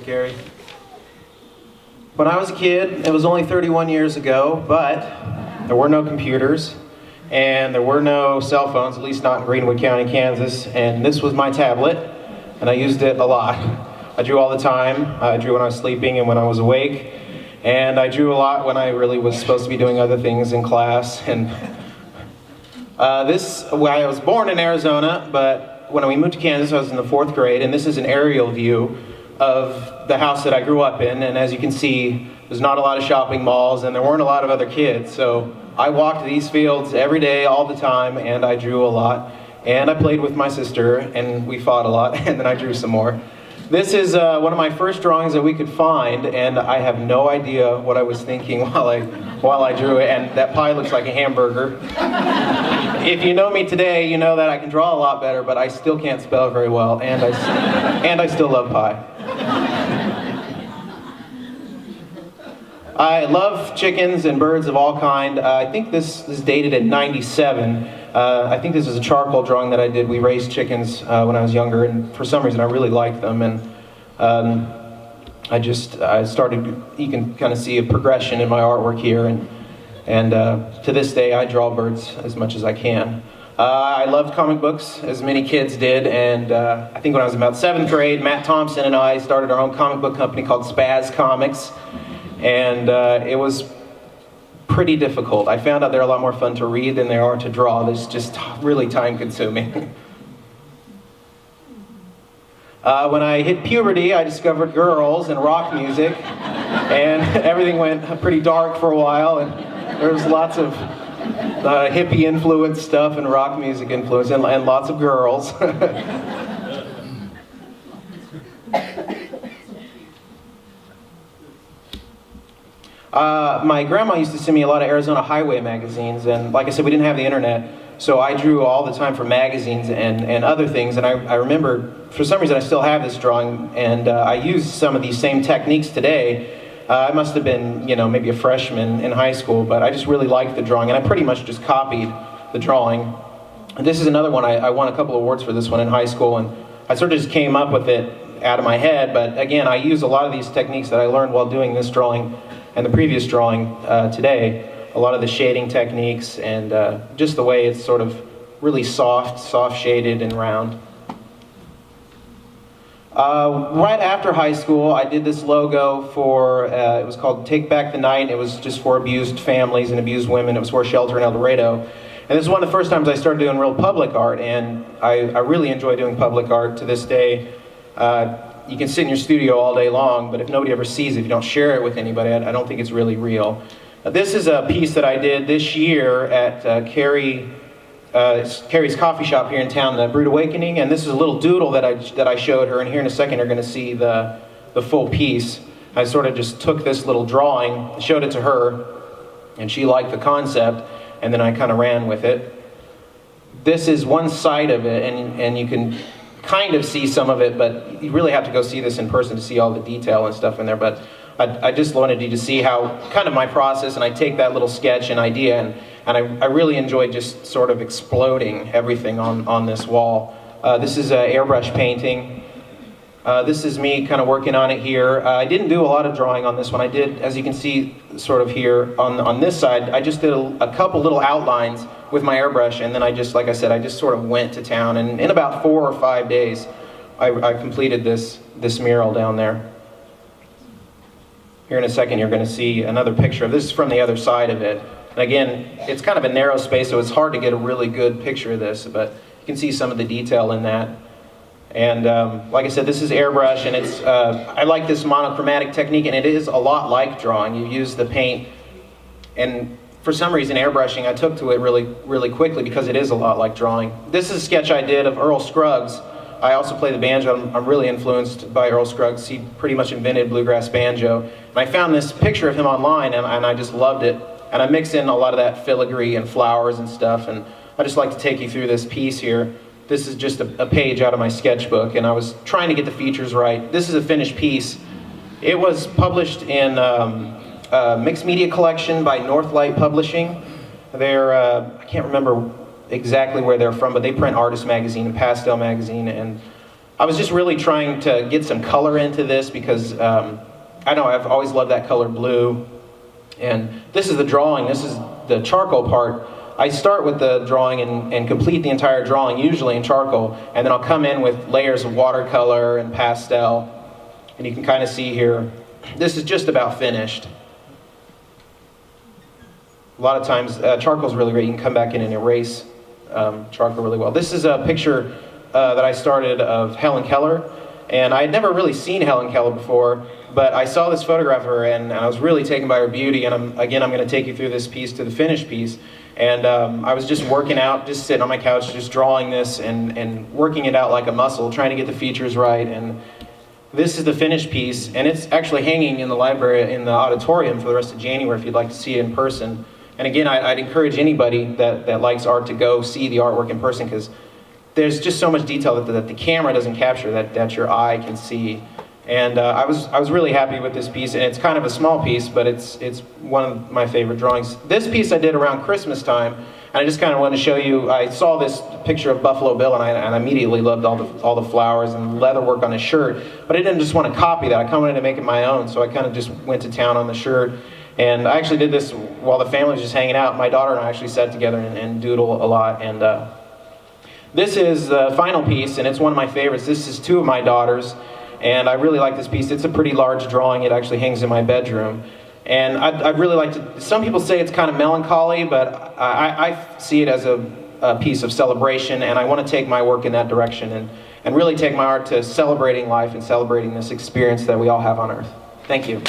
Gary. When I was a kid, it was only 31 years ago, but there were no computers and there were no cell phones, at least not in Greenwood County, Kansas, and this was my tablet, and I used it a lot. I drew all the time. I drew when I was sleeping and when I was awake, and I drew a lot when I really was supposed to be doing other things in class. And I was born in Arizona, but when we moved to Kansas, I was in the 4th grade, and this is an aerial view of the house that I grew up in, and as you can see, there's not a lot of shopping malls, and there weren't a lot of other kids, so I walked these fields every day, all the time, and I drew a lot, and I played with my sister, and we fought a lot, and then I drew some more. This is one of my first drawings that we could find, and I have no idea what I was thinking while I drew it, and that pie looks like a hamburger. If you know me today, you know that I can draw a lot better, but I still can't spell very well, and I still love pie. I love chickens and birds of all kind. I think this is dated in '97. I think this is a charcoal drawing that I did. We raised chickens when I was younger, and for some reason I really liked them. And I started. You can kind of see a progression in my artwork here, and to this day I draw birds as much as I can. I loved comic books, as many kids did, and I think when I was about 7th grade, Matt Thompson and I started our own comic book company called Spaz Comics. And it was pretty difficult. I found out they're a lot more fun to read than they are to draw. It's just really time consuming. When I hit puberty, I discovered girls and rock music, and everything went pretty dark for a while, and there was lots of hippie influence stuff and rock music influence, and lots of girls. My grandma used to send me a lot of Arizona highway magazines, and like I said, we didn't have the internet, so I drew all the time for magazines and other things, and I remember, for some reason I still have this drawing, and I use some of these same techniques today. I must have been, maybe a freshman in high school, but I just really liked the drawing, and I pretty much just copied the drawing. And this is another one, I won a couple awards for this one in high school, and I sort of just came up with it out of my head, but again, I use a lot of these techniques that I learned while doing this drawing and the previous drawing today, a lot of the shading techniques and just the way it's sort of really soft shaded and round. Right after high school, I did this logo for, it was called Take Back the Night. It was just for abused families and abused women. It was for a shelter in El Dorado. And this is one of the first times I started doing real public art, and I really enjoy doing public art to this day. You can sit in your studio all day long, but if nobody ever sees it, if you don't share it with anybody, I don't think it's really real. This is a piece that I did this year at Carrie's coffee shop here in town, the Brewed Awakening, and this is a little doodle that I showed her, and here in a second you're going to see the full piece. I sort of just took this little drawing, showed it to her, and she liked the concept, and then I kind of ran with it. This is one side of it, and you can kind of see some of it, but you really have to go see this in person to see all the detail and stuff in there. But I just wanted you to see how kind of my process, and I take that little sketch and idea, and I really enjoyed just sort of exploding everything on this wall. This is an airbrush painting. This is me kind of working on it here. I didn't do a lot of drawing on this one. I did, as you can see sort of here on this side, I just did a couple little outlines with my airbrush, and then I just, like I said, I just sort of went to town, and in about 4 or 5 days, I completed this mural down there. Here in a second, you're going to see another picture of this. Is from the other side of it. And again, it's kind of a narrow space, so it's hard to get a really good picture of this, but you can see some of the detail in that. And like I said, this is airbrush, and it's I like this monochromatic technique, and it is a lot like drawing. You use the paint, and for some reason, airbrushing, I took to it really quickly because it is a lot like drawing. This is a sketch I did of Earl Scruggs. I also play the banjo. I'm really influenced by Earl Scruggs. He pretty much invented bluegrass banjo. And I found this picture of him online, and I just loved it. And I mix in a lot of that filigree and flowers and stuff, and I just like to take you through this piece here. This is just a page out of my sketchbook, and I was trying to get the features right. This is a finished piece. It was published in a mixed media collection by Northlight Publishing. They're, I can't remember exactly where they're from, but they print Artist Magazine and Pastel Magazine, and I was just really trying to get some color into this because I know I've always loved that color blue. And this is the drawing, this is the charcoal part. I start with the drawing and complete the entire drawing, usually in charcoal, and then I'll come in with layers of watercolor and pastel. And you can kind of see here, this is just about finished. A lot of times, charcoal's really great. You can come back in and erase charcoal really well. This is a picture that I started of Helen Keller, and I had never really seen Helen Keller before, but I saw this photograph of her, and I was really taken by her beauty, and I'm going to take you through this piece to the finished piece. And I was just working out, just sitting on my couch, just drawing this and working it out like a muscle, trying to get the features right. And this is the finished piece, and it's actually hanging in the library, in the auditorium for the rest of January if you'd like to see it in person. And again, I'd encourage anybody that likes art to go see the artwork in person, because there's just so much detail that the camera doesn't capture that your eye can see. And I was really happy with this piece, and it's kind of a small piece, but it's one of my favorite drawings. This piece I did around Christmas time, and I just kind of wanted to show you. I saw this picture of Buffalo Bill, and I immediately loved all the flowers and leather work on his shirt. But I didn't just want to copy that. I kind of wanted to make it my own, so I kind of just went to town on the shirt. And I actually did this while the family was just hanging out. My daughter and I actually sat together and doodle a lot. And this is the final piece, and it's one of my favorites. This is two of my daughters. And I really like this piece. It's a pretty large drawing. It actually hangs in my bedroom. And I'd really like to, some people say it's kind of melancholy, but I see it as a piece of celebration, and I want to take my work in that direction and really take my art to celebrating life and celebrating this experience that we all have on Earth. Thank you.